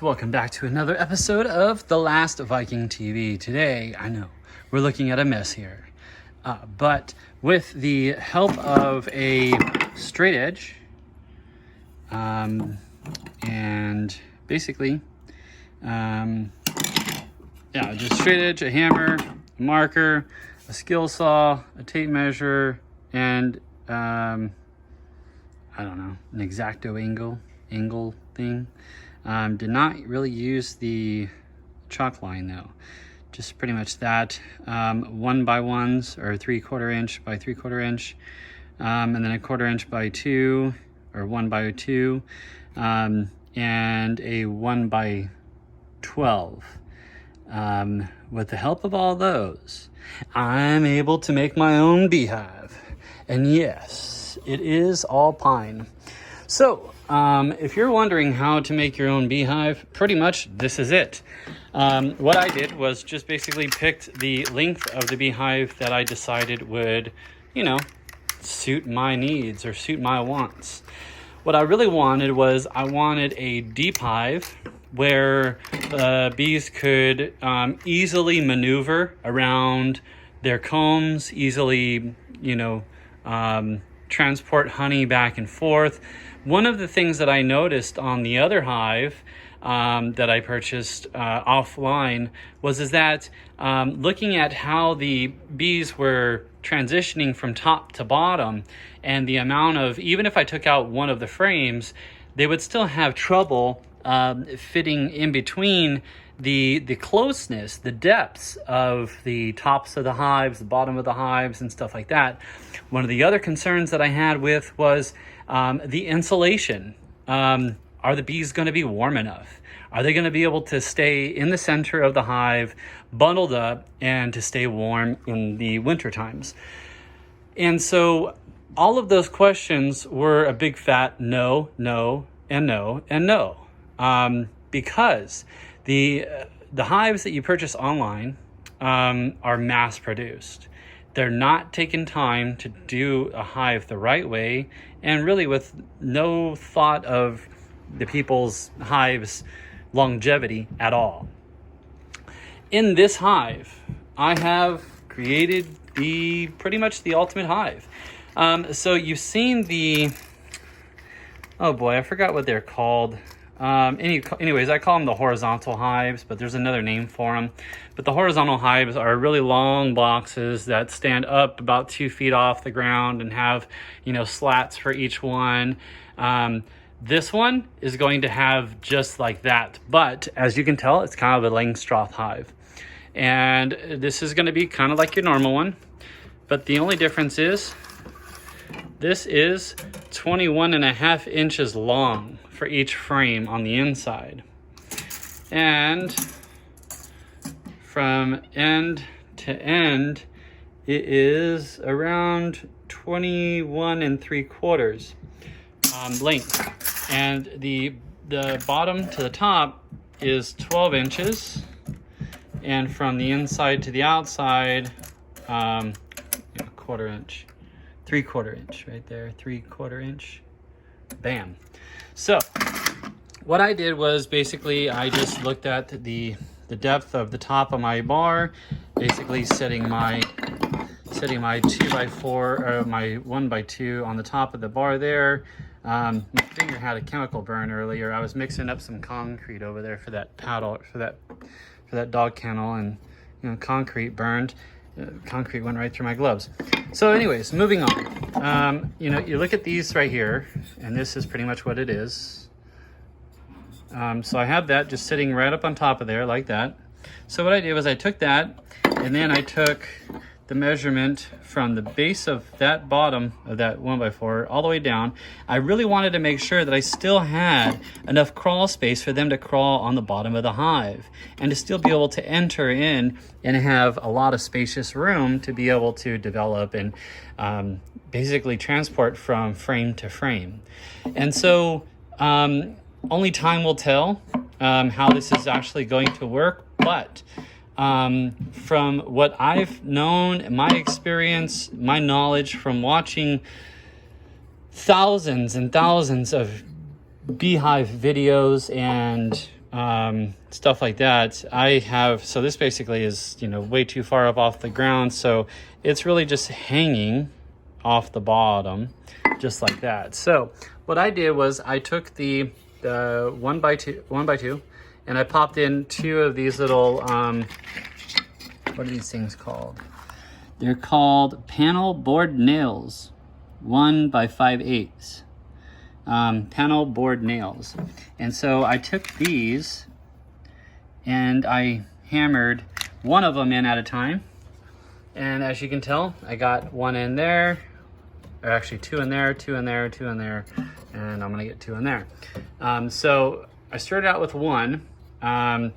Welcome back to another episode of The Last Viking TV. Today, I know, we're looking at a mess here. But with the help of a straight edge, and basically, just straight edge, a hammer, a marker, a skill saw, a tape measure, and, I don't know, an X-Acto angle thing. Did not really use the chalk line though, just pretty much that, 1x1s or 3/4 inch by 3/4 inch, and then a 1/4 inch by 2 or 1x2, and a 1x12. With the help of all those, I'm able to make my own beehive, and yes, it is all pine. So, if you're wondering how to make your own beehive, pretty much this is it. What I did was just basically picked the length of the beehive that I decided would, suit my needs or suit my wants. What I really wanted was I wanted a deep hive where bees could easily maneuver around their combs, easily, transport honey back and forth. One of the things that I noticed on the other hive that I purchased offline was that looking at how the bees were transitioning from top to bottom, and the amount of, even if I took out one of the frames, they would still have trouble fitting in between the closeness, the depths of the tops of the hives, the bottom of the hives, and stuff like that. One of the other concerns that I had with was the insulation. Are the bees going to be warm enough? Are they going to be able to stay in the center of the hive, bundled up, and to stay warm in the winter times? And so all of those questions were a big fat no, no, and no, and no. Because the hives that you purchase online are mass produced. They're not taking time to do a hive the right way, and really with no thought of the people's hives' longevity at all. In this hive, I have created pretty much the ultimate hive. So you've seen oh boy, I forgot what they're called. Anyways, I call them the horizontal hives, but there's another name for them. But the horizontal hives are really long boxes that stand up about 2 feet off the ground and have, slats for each one. This one is going to have just like that, but as you can tell, it's kind of a langstroth hive. And this is going to be kind of like your normal one, but the only difference is this is 21.5 inches long for each frame on the inside. And from end to end, it is around 21.75 length. And the bottom to the top is 12 inches. And from the inside to the outside, 1/4 inch. 3/4 inch right there, 3/4 inch. Bam. So what I did was basically I just looked at the depth of the top of my bar, basically setting my 2x4 or my 1x2 on the top of the bar there. My finger had a chemical burn earlier. I was mixing up some concrete over there for that paddle, for that dog kennel, and concrete burned. Concrete went right through my gloves. So anyways, moving on. You look at these right here, and this is pretty much what it is. So I have that just sitting right up on top of there like that. So what I did was I took that, and then I took the measurement from the base of that bottom of that 1x4 all the way down. I really wanted to make sure that I still had enough crawl space for them to crawl on the bottom of the hive, and to still be able to enter in and have a lot of spacious room to be able to develop and basically transport from frame to frame. And so only time will tell how this is actually going to work, but from what I've known, my experience, my knowledge from watching thousands and thousands of beehive videos and stuff like that. I have, so this basically is, you know, way too far up off the ground. So it's really just hanging off the bottom, just like that. So what I did was I took the 1x2, and I popped in 2 of these little, what are these things called? They're called panel board nails, 1x5/8. Panel board nails. And so I took these and I hammered one of them in at a time. And as you can tell, I got 1 in there, or actually 2 in there, 2 in there, 2 in there, and I'm gonna get 2 in there. So I started out with 1, and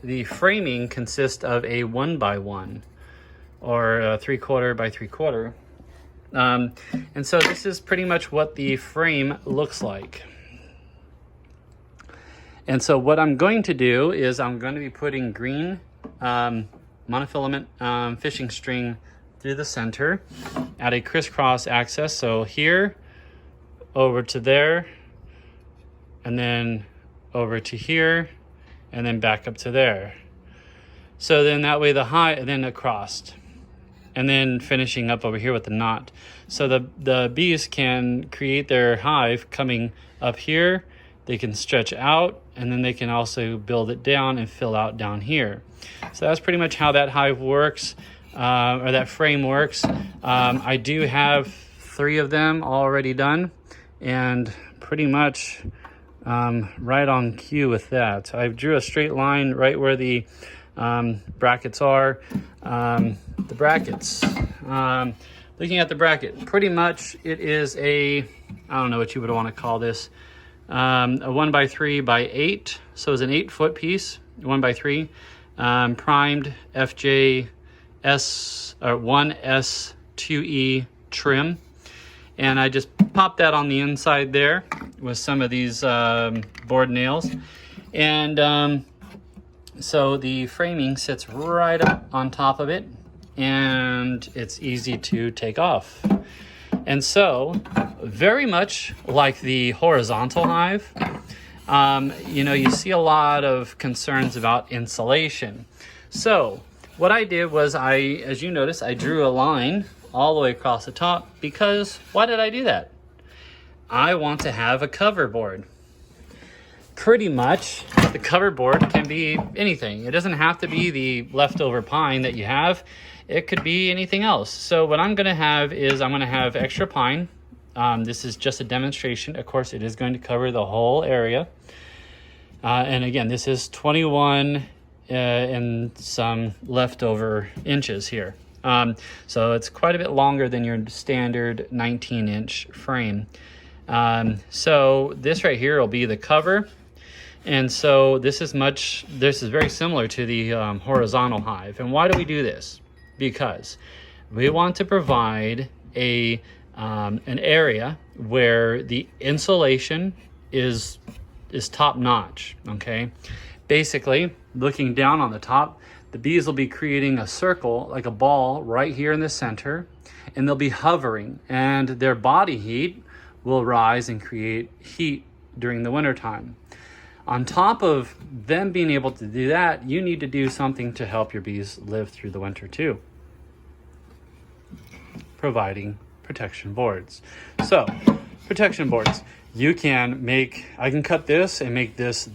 the framing consists of a 1x1 or a 3/4 by 3/4. And so this is pretty much what the frame looks like. And so what I'm going to do is I'm going to be putting green monofilament fishing string through the center at a crisscross access. So here, over to there, and then over to here, and then back up to there. So then that way the hive, then across. And then finishing up over here with the knot. So the bees can create their hive coming up here. They can stretch out, and then they can also build it down and fill out down here. So that's pretty much how that hive works, or that frame works. I do have 3 of them already done, and pretty much right on cue with that. I drew a straight line right where the brackets are. The brackets, looking at the bracket, pretty much it is a, I don't know what you would want to call this, a 1x3/8, so it's an 8-foot piece, 1x3, primed FJS or 1S2E trim, and I just popped that on the inside there with some of these board nails, and so the framing sits right up on top of it, and it's easy to take off. And so, very much like the horizontal hive, you know, you see a lot of concerns about insulation. So what I did was as you notice, I drew a line all the way across the top, because why did I do that? I want to have a cover board. Pretty much the cover board can be anything. It doesn't have to be the leftover pine that you have. It could be anything else. So what I'm gonna have is I'm gonna have extra pine. This is just a demonstration. Of course, it is going to cover the whole area. And again, this is 21 and some leftover inches here. So it's quite a bit longer than your standard 19-inch frame. So this right here will be the cover. And so this is very similar to the horizontal hive. And why do we do this? Because we want to provide an area where the insulation is top notch, okay? Basically, looking down on the top, the bees will be creating a circle, like a ball, right here in the center, and they'll be hovering, and their body heat will rise and create heat during the wintertime. On top of them being able to do that, you need to do something to help your bees live through the winter too. Providing protection boards. So, protection boards. I can cut this and make this,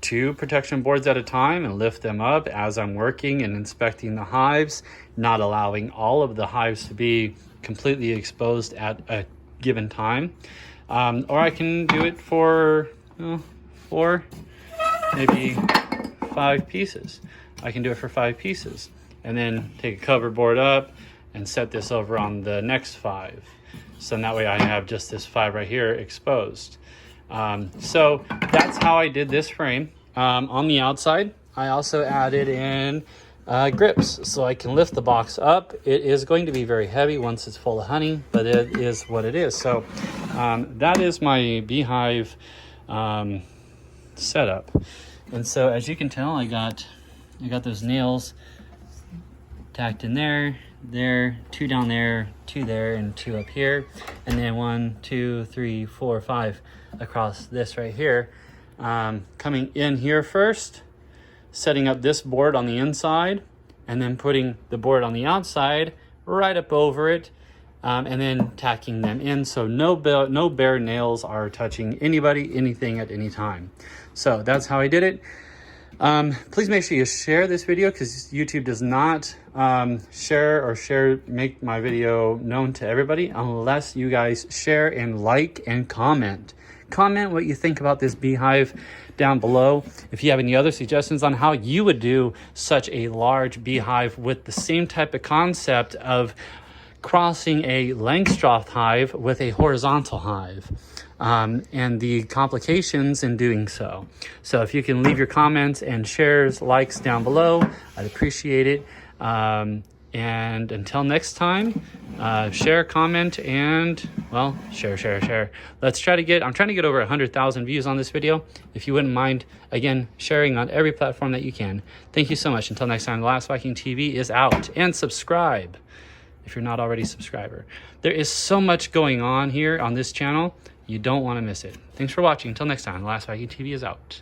2 protection boards at a time and lift them up as I'm working and inspecting the hives, not allowing all of the hives to be completely exposed at a given time. Or I can do it for 4, maybe 5 pieces. I can do it for 5 pieces and then take a cover board up and set this over on the next 5. So that way I have just this 5 right here exposed. So that's how I did this frame. On the outside, I also added in grips so I can lift the box up. It is going to be very heavy once it's full of honey, but it is what it is. So that is my beehive setup. And so as you can tell, I got those nails tacked in there, 2 down there, 2 there, and 2 up here, and then 1, 2, 3, 4, 5 across this right here. coming in here first, setting up this board on the inside, and then putting the board on the outside right up over it, and then tacking them in so no bare nails are touching anybody, anything at any time. So that's how I did it. Please make sure you share this video, because YouTube does not make my video known to everybody unless you guys share and like and comment. Comment what you think about this beehive down below. If you have any other suggestions on how you would do such a large beehive with the same type of concept of crossing a langstroth hive with a horizontal hive, and the complications in doing so. So if you can leave your comments and shares, likes down below, I'd appreciate it. And until next time, share, comment, and, well, share. Let's try to I'm trying to get over 100,000 views on this video. If you wouldn't mind, again, sharing on every platform that you can. Thank you so much. Until next time, The Last Viking TV is out. And subscribe if you're not already a subscriber. There is so much going on here on this channel. You don't want to miss it. Thanks for watching. Until next time, The Last Viking TV is out.